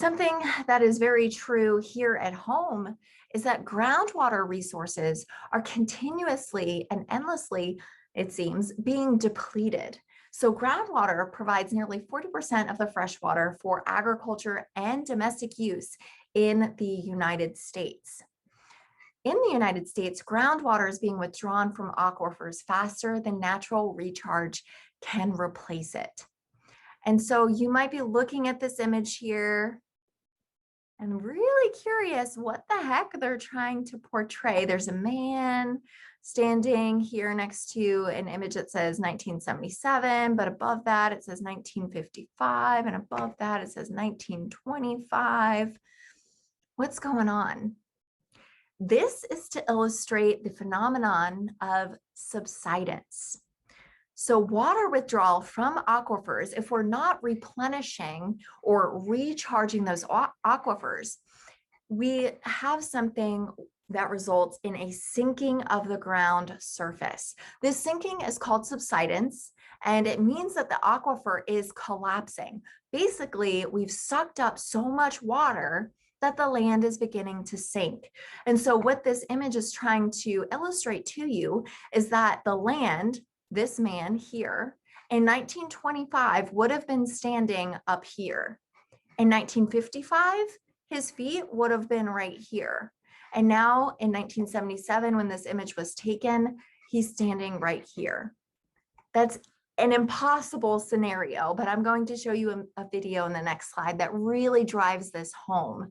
Something that is very true here at home is that groundwater resources are continuously and endlessly, it seems, being depleted. So groundwater provides nearly 40% of the fresh water for agriculture and domestic use in the United States. In the United States, groundwater is being withdrawn from aquifers faster than natural recharge can replace it. And so you might be looking at this image here and really curious what the heck they're trying to portray. There's a man standing here next to an image that says 1977, but above that it says 1955, and above that it says 1925. What's going on? This is to illustrate the phenomenon of subsidence. So water withdrawal from aquifers, if we're not replenishing or recharging those aquifers, we have something that results in a sinking of the ground surface. This sinking is called subsidence, and it means that the aquifer is collapsing. Basically, we've sucked up so much water that the land is beginning to sink. And so what this image is trying to illustrate to you is that the land, this man here, in 1925 would have been standing up here. In 1955, his feet would have been right here. And now in 1977, when this image was taken, he's standing right here. That's an impossible scenario, but I'm going to show you a video in the next slide that really drives this home.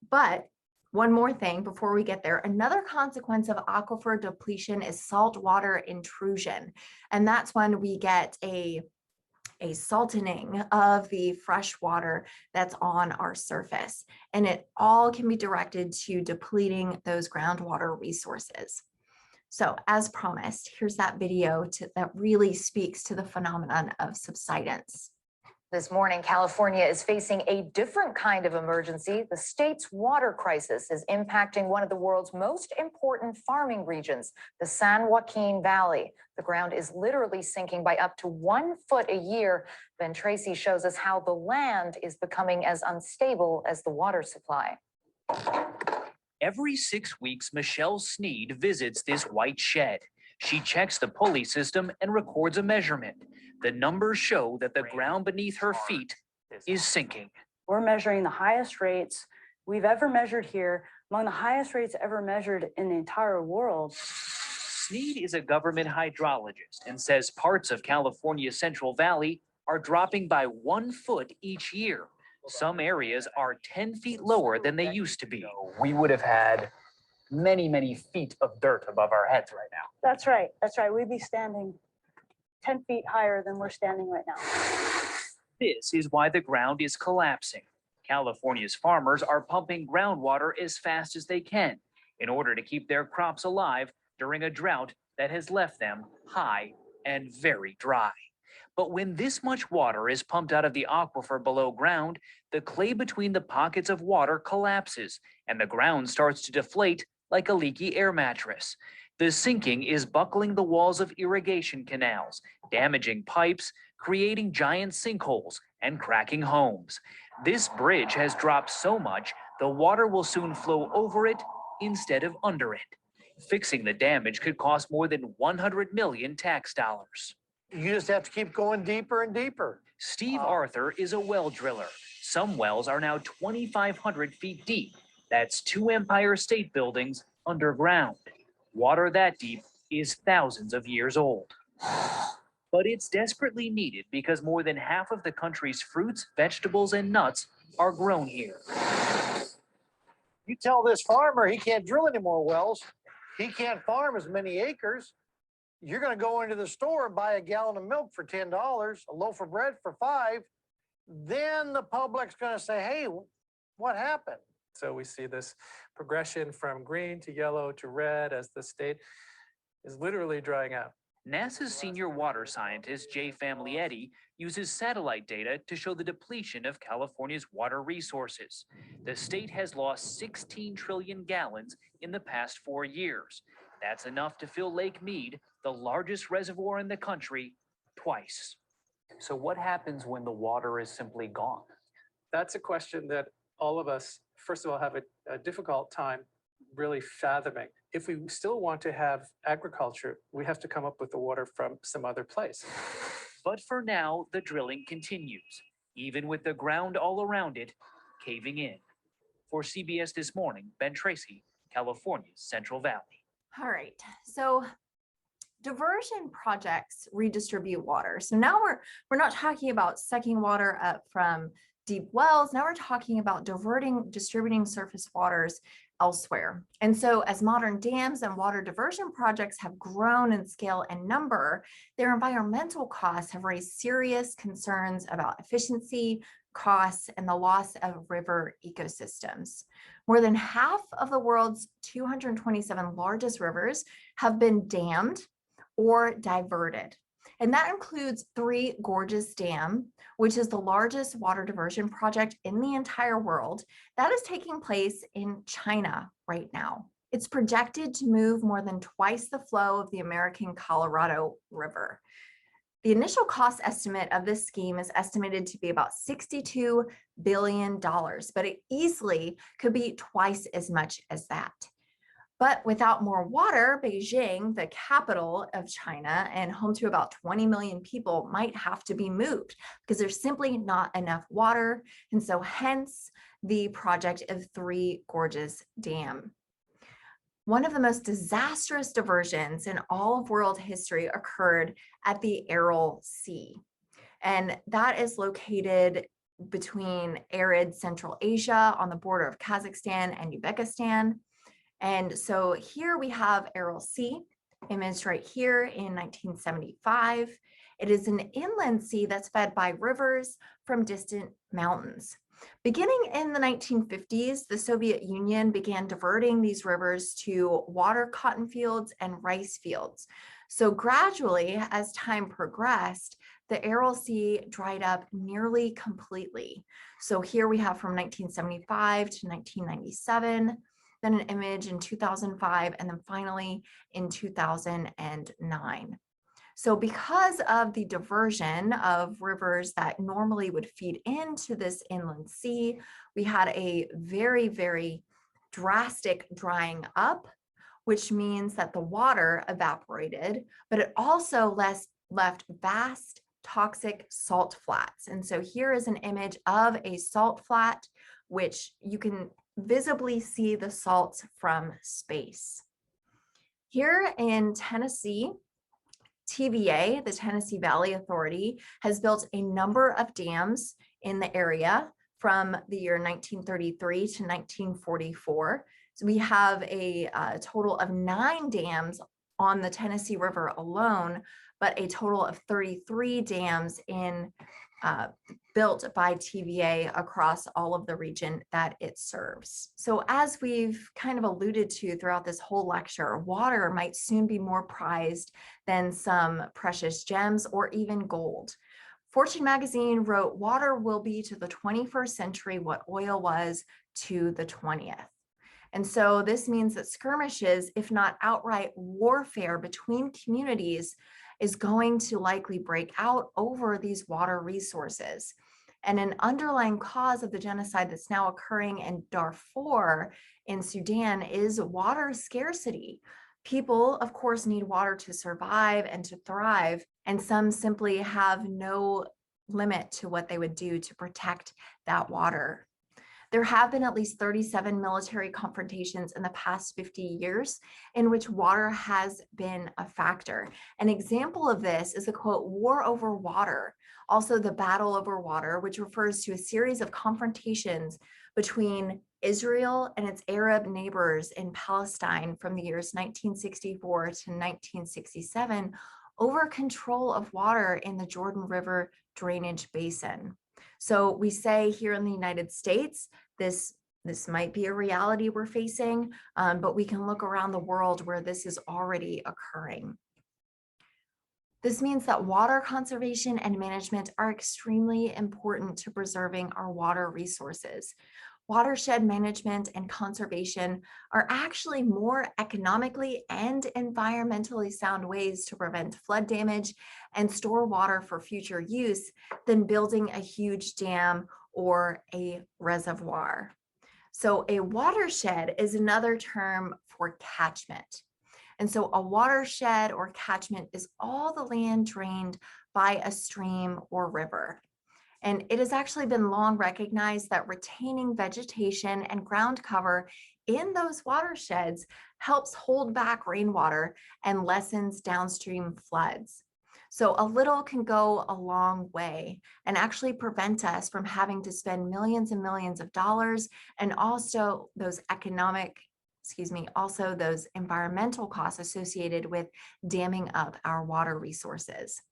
But one more thing before we get there, another consequence of aquifer depletion is saltwater intrusion. And that's when we get a salting of the fresh water that's on our surface. And it all can be directed to depleting those groundwater resources. So as promised, here's that video that really speaks to the phenomenon of subsidence. This morning, California is facing a different kind of emergency. The state's water crisis is impacting one of the world's most important farming regions, the San Joaquin Valley. The ground is literally sinking by up to 1 foot a year. Ben Tracy shows us how the land is becoming as unstable as the water supply. Every 6 weeks, Michelle Sneed visits this white shed. She checks the pulley system and records a measurement. The numbers show that the ground beneath her feet is sinking. We're measuring the highest rates we've ever measured here, among the highest rates ever measured in the entire world. Sneed is a government hydrologist and says parts of California's Central Valley are dropping by 1 foot each year. Some areas are 10 feet lower than they used to be. We would have had many feet of dirt above our heads right now. That's right. That's right. We'd be standing 10 feet higher than we're standing right now. This is why the ground is collapsing. California's farmers are pumping groundwater as fast as they can in order to keep their crops alive during a drought that has left them high and very dry. But when this much water is pumped out of the aquifer below ground, the clay between the pockets of water collapses and the ground starts to deflate like a leaky air mattress. The sinking is buckling the walls of irrigation canals, damaging pipes, creating giant sinkholes, and cracking homes. This bridge has dropped so much, the water will soon flow over it instead of under it. Fixing the damage could cost more than 100 million tax dollars. You just have to keep going deeper and deeper. Steve Arthur is a well driller. Some wells are now 2,500 feet deep. That's 2 Empire State Buildings underground. Water that deep is thousands of years old. But it's desperately needed because more than half of the country's fruits, vegetables, and nuts are grown here. You tell this farmer he can't drill any more wells, he can't farm as many acres. You're going to go into the store and buy a gallon of milk for $10, a loaf of bread for $5. Then the public's going to say, hey, what happened? So we see this progression from green to yellow to red as the state is literally drying out. NASA's senior water scientist, Jay Famlietti, uses satellite data to show the depletion of California's water resources. The state has lost 16 trillion gallons in the past 4 years. That's enough to fill Lake Mead, the largest reservoir in the country, twice. So what happens when the water is simply gone? That's a question that all of us, first of all, have a difficult time really fathoming. If we still want to have agriculture, we have to come up with the water from some other place. But for now, the drilling continues, even with the ground all around it caving in. For CBS This Morning, Ben Tracy, California's Central Valley. All right, so diversion projects redistribute water. So now we're not talking about sucking water up from deep wells. Now we're talking about distributing surface waters elsewhere. And so as modern dams and water diversion projects have grown in scale and number, their environmental costs have raised serious concerns about efficiency, costs, and the loss of river ecosystems. More than half of the world's 227 largest rivers have been dammed or diverted. And that includes Three Gorges Dam, which is the largest water diversion project in the entire world. That is taking place in China right now. It's projected to move more than twice the flow of the American Colorado River. The initial cost estimate of this scheme is estimated to be about $62 billion, but it easily could be twice as much as that. But without more water, Beijing, the capital of China and home to about 20 million people, might have to be moved because there's simply not enough water. And so hence the project of Three Gorges Dam. One of the most disastrous diversions in all of world history occurred at the Aral Sea. And that is located between arid Central Asia on the border of Kazakhstan and Uzbekistan. And so here we have Aral Sea, imaged right here in 1975. It is an inland sea that's fed by rivers from distant mountains. Beginning in the 1950s, the Soviet Union began diverting these rivers to water cotton fields and rice fields. So gradually, as time progressed, the Aral Sea dried up nearly completely. So here we have from 1975 to 1997, then an image in 2005, and then finally in 2009. So because of the diversion of rivers that normally would feed into this inland sea, we had a very, very drastic drying up, which means that the water evaporated, but it also left vast toxic salt flats. And so here is an image of a salt flat, which you can visibly see the salts from space. Here in Tennessee, TVA, the Tennessee Valley Authority, has built a number of dams in the area from the year 1933 to 1944. So we have a total of 9 dams on the Tennessee River alone, but a total of 33 dams built by TVA across all of the region that it serves. So as we've kind of alluded to throughout this whole lecture, water might soon be more prized than some precious gems or even gold. Fortune magazine wrote, "Water will be to the 21st century what oil was to the 20th." And so this means that skirmishes, if not outright warfare between communities, is going to likely break out over these water resources. And an underlying cause of the genocide that's now occurring in Darfur in Sudan is water scarcity. People, of course, need water to survive and to thrive, and some simply have no limit to what they would do to protect that water. There have been at least 37 military confrontations in the past 50 years in which water has been a factor. An example of this is the quote, "war over water," also the battle over water, which refers to a series of confrontations between Israel and its Arab neighbors in Palestine from the years 1964 to 1967 over control of water in the Jordan River drainage basin. So we say here in the United States, this might be a reality we're facing, but we can look around the world where this is already occurring. This means that water conservation and management are extremely important to preserving our water resources. Watershed management and conservation are actually more economically and environmentally sound ways to prevent flood damage and store water for future use than building a huge dam or a reservoir. So a watershed is another term for catchment. And so a watershed or catchment is all the land drained by a stream or river. And it has actually been long recognized that retaining vegetation and ground cover in those watersheds helps hold back rainwater and lessens downstream floods. So a little can go a long way and actually prevent us from having to spend millions and millions of dollars, and also those also those environmental costs associated with damming up our water resources.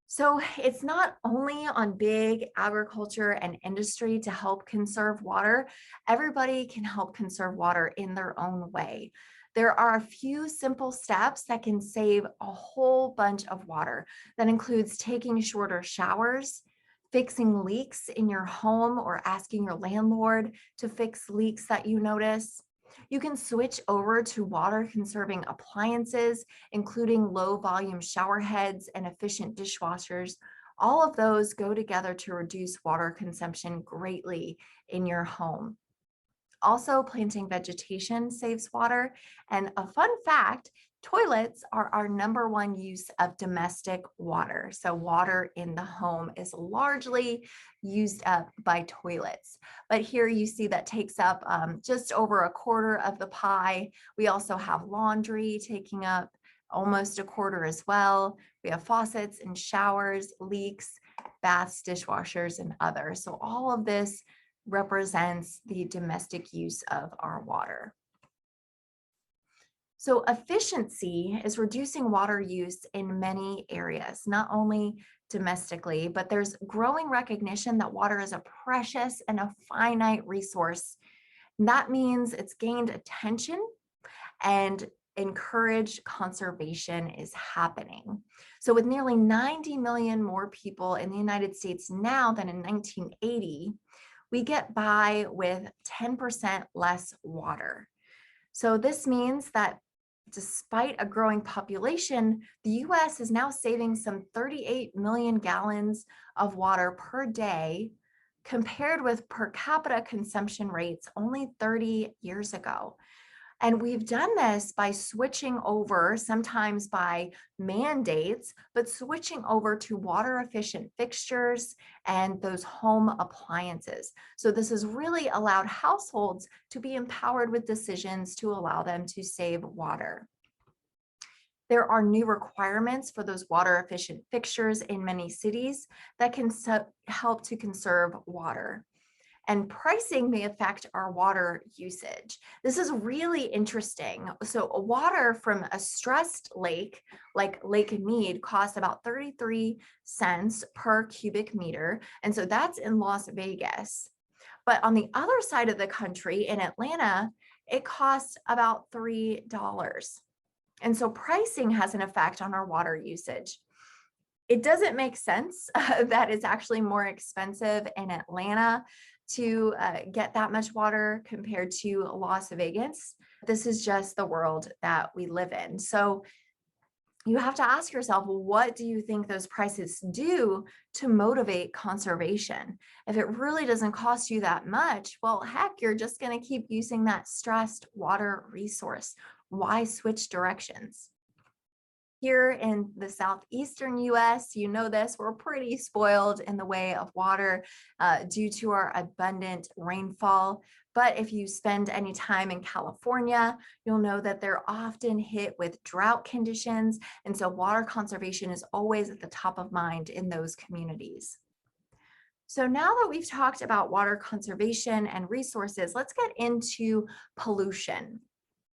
So it's not only on big agriculture and industry to help conserve water. Everybody can help conserve water in their own way. There are a few simple steps that can save a whole bunch of water. That includes taking shorter showers, fixing leaks in your home or asking your landlord to fix leaks that you notice. You can switch over to water conserving appliances, including low volume shower heads and efficient dishwashers. All of those go together to reduce water consumption greatly in your home. Also, planting vegetation saves water. And a fun fact, toilets are our #1 use of domestic water. So water in the home is largely used up by toilets. But here you see that takes up just over a quarter of the pie. We also have laundry taking up almost a quarter as well. We have faucets and showers, leaks, baths, dishwashers, and others. So all of this represents the domestic use of our water. So efficiency is reducing water use in many areas, not only domestically, but there's growing recognition that water is a precious and a finite resource. And that means it's gained attention, and encouraged conservation is happening. So with nearly 90 million more people in the United States now than in 1980, we get by with 10% less water. So this means that despite a growing population, the US is now saving some 38 million gallons of water per day, compared with per capita consumption rates only 30 years ago. And we've done this by switching over, sometimes by mandates, but switching over to water efficient fixtures and those home appliances. So this has really allowed households to be empowered with decisions to allow them to save water. There are new requirements for those water efficient fixtures in many cities that can help to conserve water. And pricing may affect our water usage. This is really interesting. So water from a stressed lake, like Lake Mead, costs about 33 cents per cubic meter. And so that's in Las Vegas. But on the other side of the country, in Atlanta, it costs about $3. And so pricing has an effect on our water usage. It doesn't make sense that it's actually more expensive in Atlanta to get that much water compared to Las Vegas. This is just the world that we live in. So you have to ask yourself, well, what do you think those prices do to motivate conservation? If it really doesn't cost you that much, well, heck, you're just going to keep using that stressed water resource. Why switch directions? Here in the southeastern US, you know this, we're pretty spoiled in the way of water due to our abundant rainfall. But if you spend any time in California, you'll know that they're often hit with drought conditions. And so water conservation is always at the top of mind in those communities. So now that we've talked about water conservation and resources, let's get into pollution.